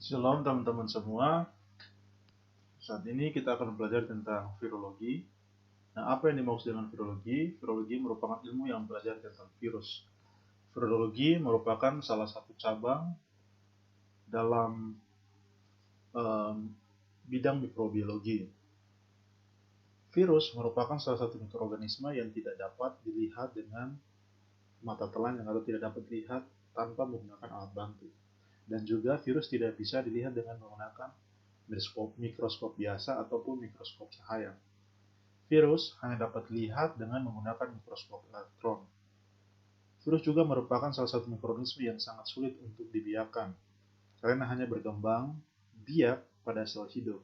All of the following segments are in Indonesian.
Shalom teman-teman semua. Saat ini kita akan belajar tentang virologi. Nah, apa yang dimaksud dengan virologi? Virologi merupakan ilmu yang belajar tentang virus. Virologi merupakan salah satu cabang dalam bidang mikrobiologi. Virus merupakan salah satu mikroorganisme yang tidak dapat dilihat dengan mata telanjang atau tidak dapat dilihat tanpa menggunakan alat bantu. Dan juga virus tidak bisa dilihat dengan menggunakan mikroskop biasa ataupun mikroskop cahaya. Virus hanya dapat dilihat dengan menggunakan mikroskop elektron. Virus juga merupakan salah satu mikroorganisme yang sangat sulit untuk dibiarkan, karena hanya berkembang biak pada sel hidup.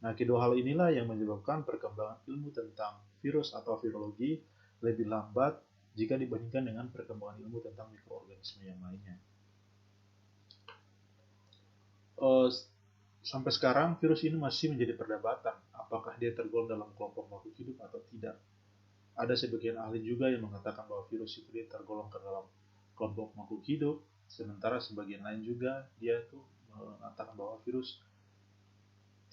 Nah, kedua hal inilah yang menyebabkan perkembangan ilmu tentang virus atau virologi lebih lambat jika dibandingkan dengan perkembangan ilmu tentang mikroorganisme yang lainnya. Sampai sekarang virus ini masih menjadi perdebatan, apakah dia tergolong dalam kelompok makhluk hidup atau tidak. Ada sebagian ahli juga yang mengatakan bahwa virus itu dia tergolong ke dalam kelompok makhluk hidup, sementara sebagian lain juga dia itu mengatakan bahwa virus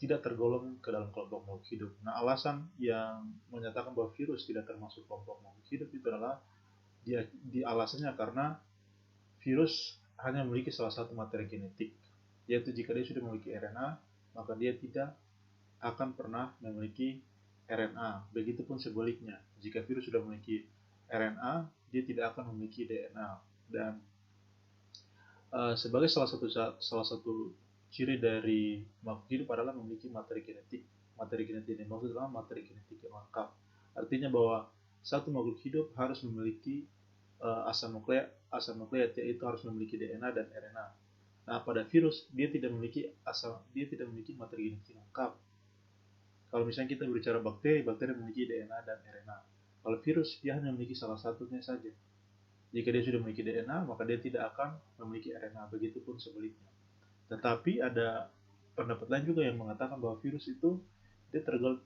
tidak tergolong ke dalam kelompok makhluk hidup. Nah, alasan yang menyatakan bahwa virus tidak termasuk kelompok makhluk hidup itu adalah alasannya karena virus hanya memiliki salah satu materi genetik, yaitu jika dia sudah memiliki RNA, maka dia tidak akan pernah memiliki RNA. Begitupun sebaliknya, jika virus sudah memiliki RNA, dia tidak akan memiliki DNA. Dan sebagai salah satu ciri dari makhluk hidup adalah memiliki materi genetik. Materi genetik yang dimaksud adalah materi genetik yang lengkap. Artinya bahwa satu makhluk hidup harus memiliki asam nukleat, yaitu harus memiliki DNA dan RNA. Nah, pada virus dia tidak memiliki materi genetik lengkap. Kalau misalnya kita berbicara bakteri memiliki DNA dan RNA. Kalau virus dia hanya memiliki salah satunya saja. Jika dia sudah memiliki DNA, maka dia tidak akan memiliki RNA. Begitupun sebaliknya. Tetapi ada pendapat lain juga yang mengatakan bahwa virus itu dia tergolong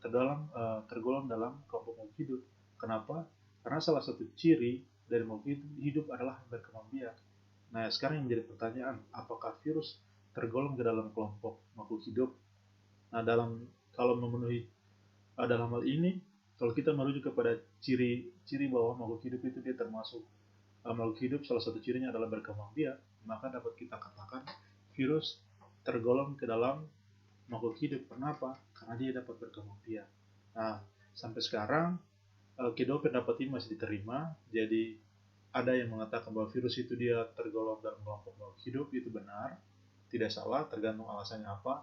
dalam kelompok makhluk hidup. Kenapa? Karena salah satu ciri dari makhluk hidup adalah berkembang biak. Nah, sekarang yang menjadi pertanyaan, apakah virus tergolong ke dalam kelompok makhluk hidup? Nah, dalam hal ini, kalau kita merujuk kepada ciri bahwa makhluk hidup itu dia termasuk makhluk hidup, salah satu cirinya adalah berkembang biak, maka dapat kita katakan virus tergolong ke dalam makhluk hidup. Kenapa? Karena dia dapat berkembang biak. Nah, sampai sekarang kedua pendapat ini masih diterima. Jadi ada yang mengatakan bahwa virus itu dia tergolong dalam kelompok makhluk hidup, itu benar, tidak salah, tergantung alasannya apa.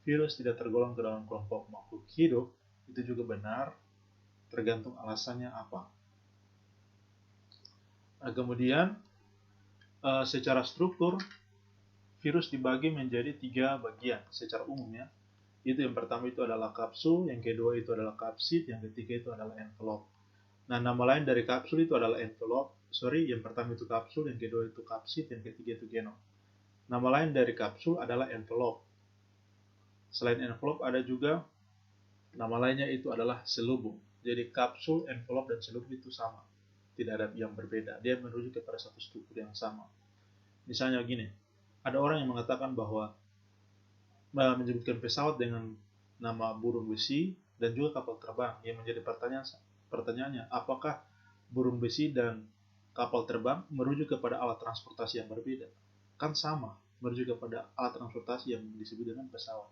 Virus tidak tergolong ke dalam kelompok makhluk hidup, itu juga benar, tergantung alasannya apa. Nah, kemudian secara struktur virus dibagi menjadi 3 bagian secara umumnya. Itu yang pertama itu adalah kapsul, yang kedua itu adalah kapsid, yang ketiga itu adalah envelop. Nah, nama lain dari kapsul itu adalah envelop. Yang pertama itu kapsul, yang kedua itu kapsid, yang ketiga itu genom. Nama lain dari kapsul adalah envelop. Selain envelop ada juga nama lainnya itu adalah selubung. Jadi kapsul, envelop, dan selubung itu sama. Tidak ada yang berbeda. Dia merujuk kepada satu struktur yang sama. Misalnya gini, ada orang yang mengatakan bahwa menyebutkan pesawat dengan nama burung besi dan juga kapal terbang. Yang menjadi pertanyaannya, apakah burung besi dan kapal terbang merujuk kepada alat transportasi yang berbeda? Kan sama, merujuk kepada alat transportasi yang disebut dengan pesawat.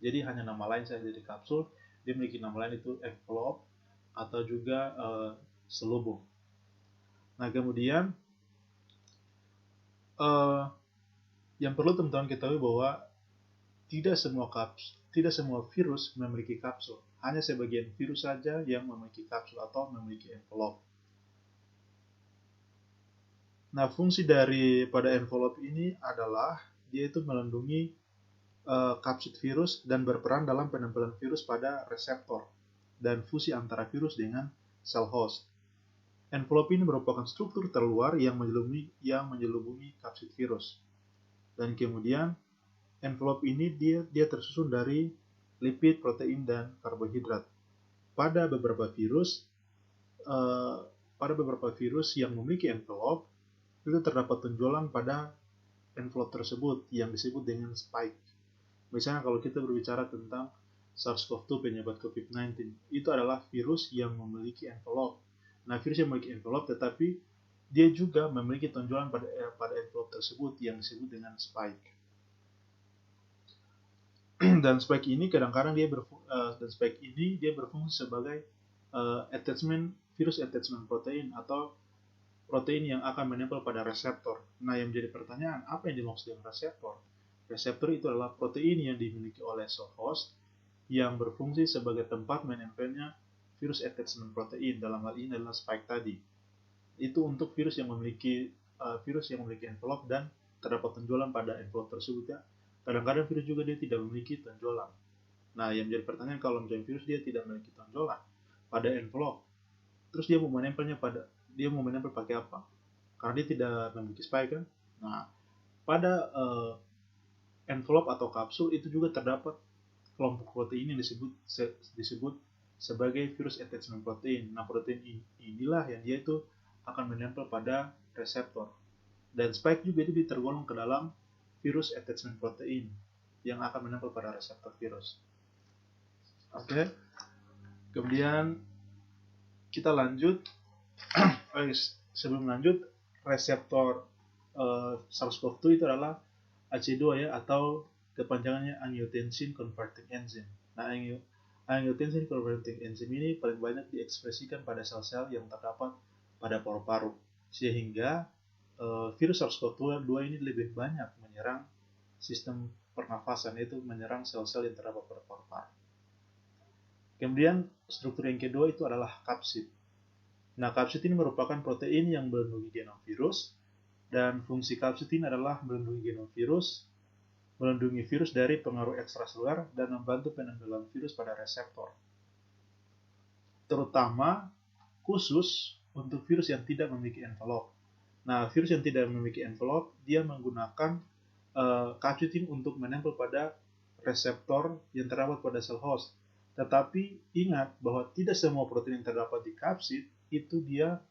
Jadi hanya nama lain saja dari kapsul, dia memiliki nama lain itu envelop atau juga selubung. Nah, kemudian yang perlu teman-teman ketahui bahwa tidak semua virus memiliki kapsul. Hanya sebagian virus saja yang memiliki kapsul atau memiliki envelop. Nah, fungsi pada envelop ini adalah dia itu melindungi kapsid virus dan berperan dalam penempelan virus pada reseptor dan fusi antara virus dengan sel host. Envelop ini merupakan struktur terluar yang menyelubungi kapsid virus. Dan kemudian envelop ini dia tersusun dari lipid, protein, dan karbohidrat. Pada beberapa virus yang memiliki envelop, itu terdapat tonjolan pada envelop tersebut yang disebut dengan spike. Misalnya kalau kita berbicara tentang SARS-CoV-2 penyebab COVID-19, itu adalah virus yang memiliki envelope. Nah, virus yang memiliki envelope tetapi dia juga memiliki tonjolan pada envelope tersebut yang disebut dengan spike. Dan spike ini kadang-kadang dia berfungsi sebagai virus attachment protein atau protein yang akan menempel pada reseptor. Nah, yang menjadi pertanyaan, apa yang dimaksud dengan reseptor? Reseptor itu adalah protein yang dimiliki oleh cell host yang berfungsi sebagai tempat menempelnya virus attachment protein, dalam hal ini adalah spike tadi. Itu untuk virus yang memiliki envelope dan terdapat tonjolan pada envelope tersebut ya. Kadang-kadang virus juga dia tidak memiliki tonjolan. Nah, yang menjadi pertanyaan, kalau misalnya virus dia tidak memiliki tonjolan pada envelope, terus dia mau menempel pakai apa? Karena dia tidak memiliki spike kan. Nah, pada envelope atau kapsul itu juga terdapat kelompok protein yang disebut sebagai virus attachment protein. Nah, protein inilah yang dia itu akan menempel pada reseptor. Dan spike juga itu tergolong ke dalam virus attachment protein yang akan menempel pada reseptor virus. Oke. Kemudian kita lanjut. Sebelum lanjut, reseptor SARS-CoV-2 itu adalah AC2 ya, atau kepanjangannya angiotensin converting enzyme. Nah, angiotensin converting enzyme ini paling banyak diekspresikan pada sel-sel yang terdapat pada paru-paru, sehingga virus SARS-CoV-2 ini lebih banyak menyerang sistem pernafasan, yaitu menyerang sel-sel yang terdapat pada paru-paru. Kemudian struktur yang kedua itu adalah kapsid. Nah, kapsid ini merupakan protein yang melindungi genom virus, dan fungsi kapsid ini adalah melindungi genom virus, melindungi virus dari pengaruh ekstraseluler, dan membantu penempelan virus pada reseptor. Terutama khusus untuk virus yang tidak memiliki envelope. Nah, virus yang tidak memiliki envelope, dia menggunakan kapsid ini untuk menempel pada reseptor yang terdapat pada sel host. Tetapi ingat bahwa tidak semua protein yang terdapat di kapsid itu dia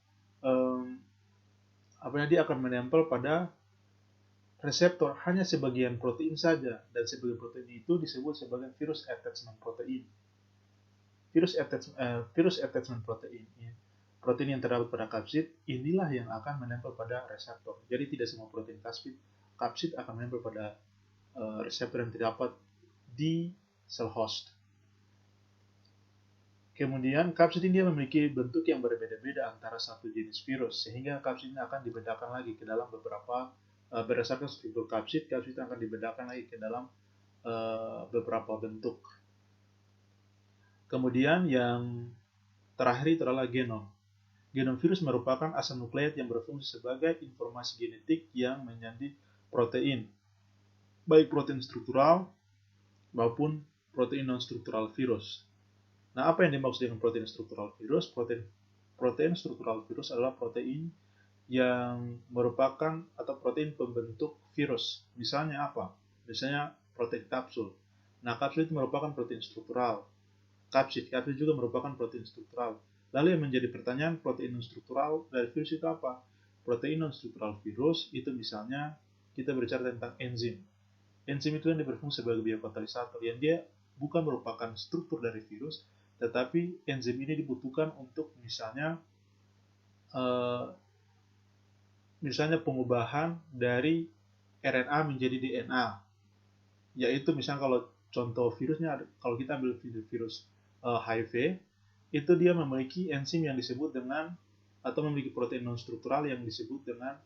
akan menempel pada reseptor, hanya sebagian protein saja, dan sebagian protein itu disebut sebagai virus attachment protein. Virus attachment protein, ya. Protein yang terdapat pada kapsid inilah yang akan menempel pada reseptor. Jadi tidak semua protein kapsid akan menempel pada reseptor yang terdapat di sel host. Kemudian kapsid ini memiliki bentuk yang berbeda-beda antara satu jenis virus, sehingga kapsid ini akan dibedakan lagi ke dalam beberapa berdasarkan struktur kapsid akan dibedakan lagi ke dalam beberapa bentuk. Kemudian yang terakhir itu adalah genom. Genom virus merupakan asam nukleat yang berfungsi sebagai informasi genetik yang menyandi protein, baik protein struktural maupun protein non-struktural virus. Nah, apa yang dimaksud dengan protein struktural virus? Protein struktural virus adalah protein yang merupakan atau protein pembentuk virus. Misalnya apa? Misalnya protein kapsul. Nah, kapsul itu merupakan protein struktural. Kapsid juga merupakan protein struktural. Lalu yang menjadi pertanyaan, protein non-struktural dari virus itu apa? Protein non-struktural virus itu misalnya kita berbicara tentang enzim. Enzim itu yang berfungsi sebagai biokatalisator, yang dia bukan merupakan struktur dari virus, tetapi enzim ini dibutuhkan untuk misalnya pengubahan dari RNA menjadi DNA. Yaitu misalnya kalau contoh virusnya, kalau kita ambil virus HIV, itu dia memiliki enzim yang disebut dengan, atau memiliki protein non-struktural yang disebut dengan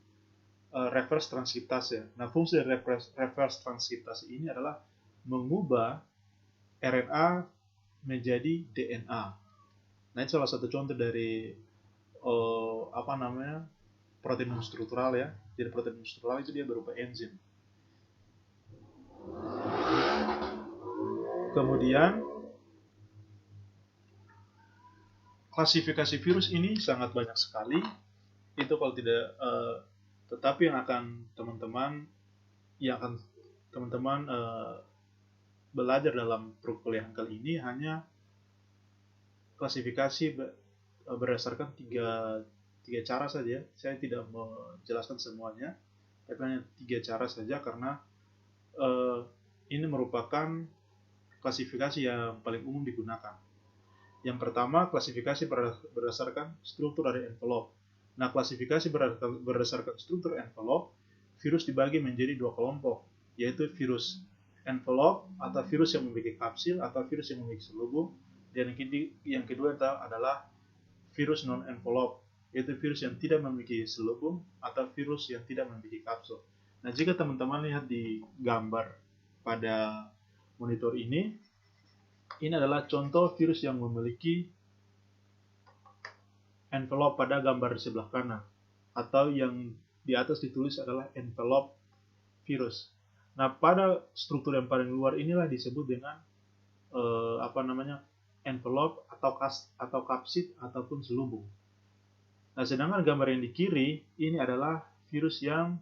reverse transkriptase. Nah, fungsi dari reverse transkriptase ini adalah mengubah RNA menjadi DNA. Nah, itu salah satu contoh dari protein non-struktural ya. Jadi protein non-struktural itu dia berupa enzim. Kemudian klasifikasi virus ini sangat banyak sekali. Itu kalau tidak, tetapi yang akan teman-teman belajar dalam perkuliahan kali ini hanya klasifikasi berdasarkan tiga cara saja. Saya tidak menjelaskan semuanya, tapi hanya 3 cara saja, karena ini merupakan klasifikasi yang paling umum digunakan. Yang pertama, klasifikasi berdasarkan struktur dari envelope. Nah, klasifikasi berdasarkan struktur envelope, virus dibagi menjadi dua kelompok, yaitu virus envelope atau virus yang memiliki kapsil atau virus yang memiliki selubung, dan yang kedua adalah virus non-envelope, yaitu virus yang tidak memiliki selubung atau virus yang tidak memiliki kapsul. Nah, jika teman-teman lihat di gambar pada monitor ini adalah contoh virus yang memiliki envelope pada gambar di sebelah kanan, atau yang di atas ditulis adalah envelope virus. Nah, pada struktur yang paling luar inilah disebut dengan envelope atau kapsid ataupun selubung. Nah, sedangkan gambar yang di kiri ini adalah virus yang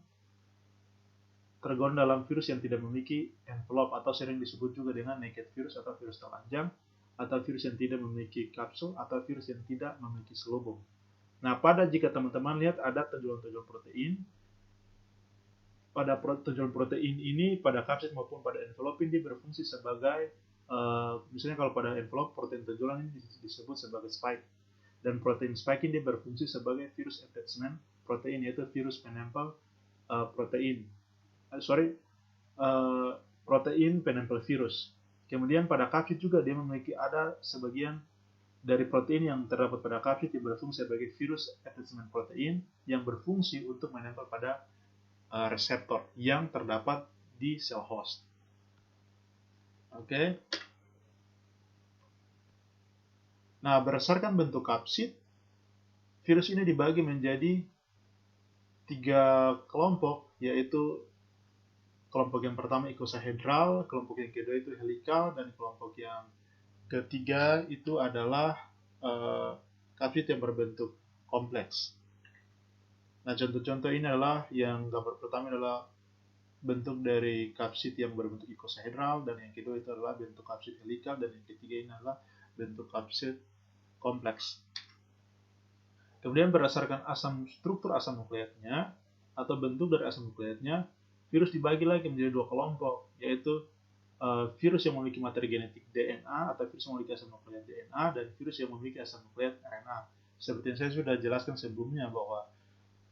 tergolong dalam virus yang tidak memiliki envelope atau sering disebut juga dengan naked virus atau virus telanjang, atau virus yang tidak memiliki kapsul atau virus yang tidak memiliki selubung. Nah, jika teman-teman lihat ada tonjolan-tonjolan protein, pada tonjolan protein ini pada kapsid maupun pada envelope ini berfungsi sebagai misalnya kalau pada envelope protein tonjolan ini disebut sebagai spike, dan protein spike ini berfungsi sebagai virus attachment protein, yaitu virus penempel protein penempel virus. Kemudian pada kapsid juga dia memiliki ada sebagian dari protein yang terdapat pada kapsid yang berfungsi sebagai virus attachment protein yang berfungsi untuk menempel pada reseptor yang terdapat di sel host. Oke. Nah, berdasarkan bentuk kapsid, virus ini dibagi menjadi 3 kelompok, yaitu kelompok yang pertama icosahedral, kelompok yang kedua itu helikal, dan kelompok yang ketiga itu adalah kapsid yang berbentuk kompleks. Nah, contoh-contoh ini adalah yang gambar pertama adalah bentuk dari kapsid yang berbentuk icosahedral, dan yang kedua itu adalah bentuk kapsid helikal, dan yang ketiga ini adalah bentuk kapsid kompleks. Kemudian berdasarkan struktur asam nukleatnya atau bentuk dari asam nukleatnya, virus dibagi lagi menjadi 2 kelompok, yaitu virus yang memiliki materi genetik DNA atau virus yang memiliki asam nukleat DNA, dan virus yang memiliki asam nukleat RNA. Seperti yang saya sudah jelaskan sebelumnya bahwa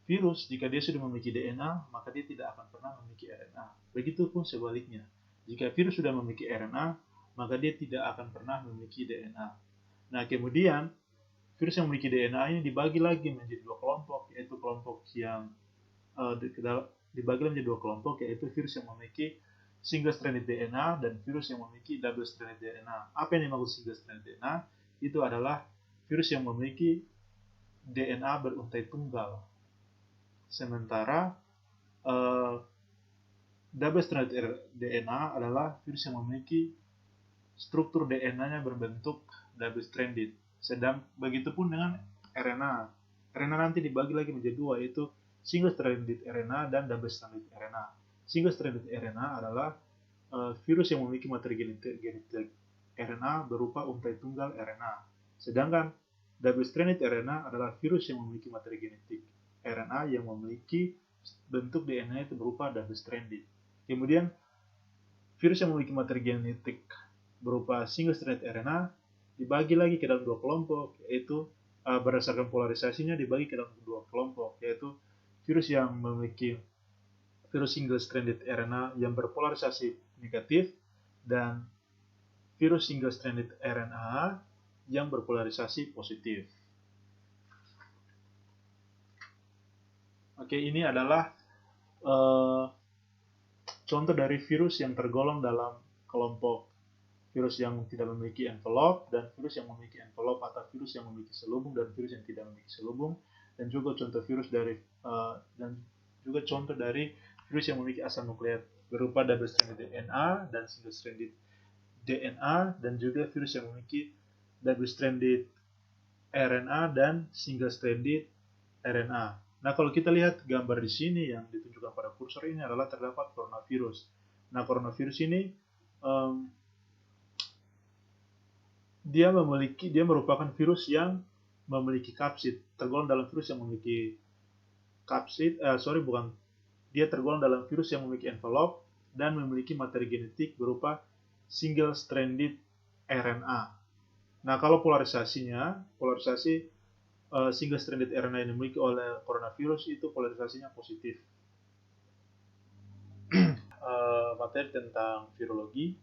virus jika dia sudah memiliki DNA, maka dia tidak akan pernah memiliki RNA. Begitupun sebaliknya, jika virus sudah memiliki RNA, maka dia tidak akan pernah memiliki DNA. Nah, kemudian virus yang memiliki DNA ini dibagi lagi menjadi 2 kelompok, yaitu kelompok yang dibagi menjadi 2 kelompok, yaitu virus yang memiliki single-stranded DNA dan virus yang memiliki double-stranded DNA. Apa yang dimaksud single-stranded DNA? Itu adalah virus yang memiliki DNA beruntai tunggal. Sementara double-stranded DNA adalah virus yang memiliki struktur DNA-nya berbentuk double-stranded. Sedang begitupun dengan RNA. RNA nanti dibagi lagi menjadi 2, yaitu single-stranded RNA dan double-stranded RNA. Single-stranded RNA adalah virus yang memiliki materi genetik RNA berupa untai tunggal RNA. Sedangkan double-stranded RNA adalah virus yang memiliki materi genetik RNA yang memiliki bentuk DNA itu berupa double-stranded. Kemudian virus yang memiliki materi genetik berupa single-stranded RNA dibagi lagi ke dalam 2 kelompok, yaitu berdasarkan polarisasinya dibagi ke dalam 2 kelompok, yaitu virus yang memiliki virus single-stranded RNA yang berpolarisasi negatif dan virus single-stranded RNA yang berpolarisasi positif. Oke, ini adalah contoh dari virus yang tergolong dalam kelompok virus yang tidak memiliki envelope, dan virus yang memiliki envelope atau virus yang memiliki selubung, dan virus yang tidak memiliki selubung, dan juga contoh virus dari virus yang memiliki asam nukleat berupa double-stranded DNA dan single-stranded DNA, dan juga virus yang memiliki double-stranded RNA dan single-stranded RNA. Nah, kalau kita lihat gambar di sini yang ditunjukkan pada kursor ini adalah terdapat coronavirus. Nah, coronavirus ini dia merupakan virus yang memiliki kapsid, tergolong dalam virus yang memiliki kapsid, dia tergolong dalam virus yang memiliki envelope dan memiliki materi genetik berupa single-stranded RNA. Nah, kalau polarisasi single-stranded RNA yang dimiliki oleh coronavirus itu polarisasinya positif. Materi tentang virologi.